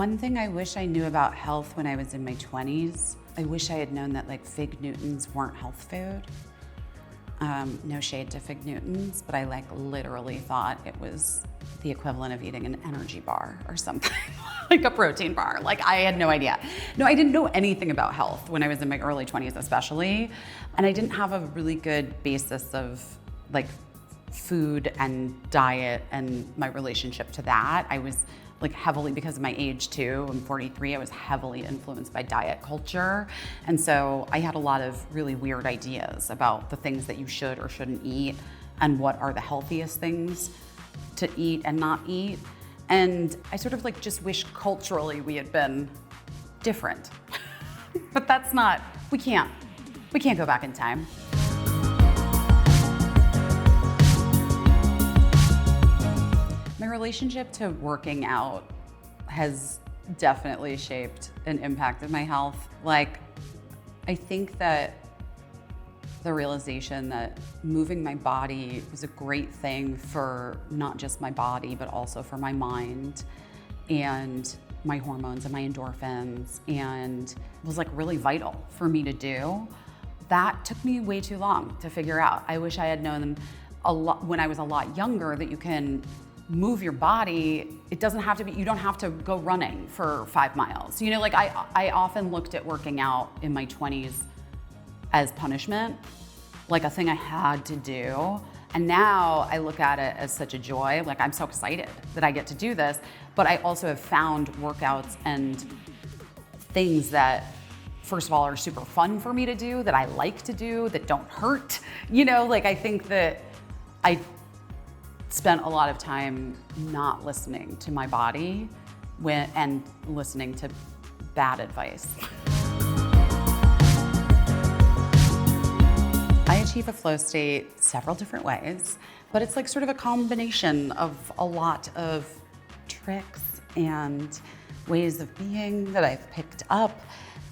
One thing I wish I knew about health when I was in my 20s, I wish I had known that like Fig Newtons weren't health food. No shade to Fig Newtons, but I like literally thought it was the equivalent of eating an energy bar or something, like a protein bar. Like I had no idea. No, I didn't know anything about health when I was in my early 20s especially. And I didn't have a really good basis of like food and diet and my relationship to that. I was like heavily, because of my age too, I'm 43, I was heavily influenced by diet culture. And so I had a lot of really weird ideas about the things that you should or shouldn't eat and what are the healthiest things to eat and not eat. And I sort of like just wish culturally we had been different. But that's not, we can't go back in time. My relationship to working out has definitely shaped and impacted my health. Like, I think that the realization that moving my body was a great thing for not just my body, but also for my mind and my hormones and my endorphins, and was like really vital for me to do. That took me way too long to figure out. I wish I had known a lot when I was a lot younger that you can move your body. It doesn't have to be, you don't have to go running for 5 miles. You know, like I often looked at working out in my 20s as punishment, like a thing I had to do. And now I look at it as such a joy. Like I'm so excited that I get to do this, but I also have found workouts and things that, first of all, are super fun for me to do, that I like to do, that don't hurt. You know, like I think that I spent a lot of time not listening to my body and listening to bad advice. I achieve a flow state several different ways, but it's like sort of a combination of a lot of tricks and ways of being that I've picked up,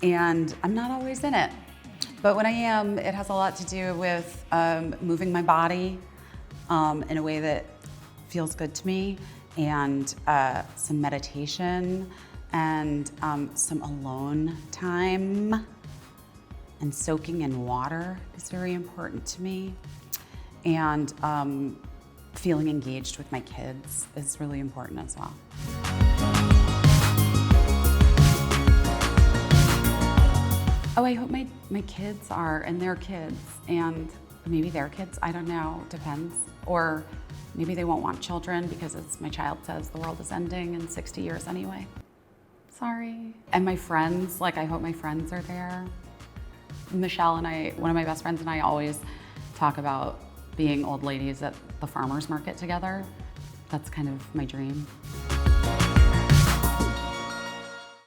and I'm not always in it. But when I am, it has a lot to do with moving my body in a way that feels good to me, and some meditation, and some alone time, and soaking in water is very important to me, and feeling engaged with my kids is really important as well. Oh, I hope my kids are, and their kids, and maybe their kids, I don't know, depends. Or maybe they won't want children because, as my child says, the world is ending in 60 years anyway. Sorry. And my friends, like I hope my friends are there. Michelle and I, one of my best friends and I, always talk about being old ladies at the farmer's market together. That's kind of my dream.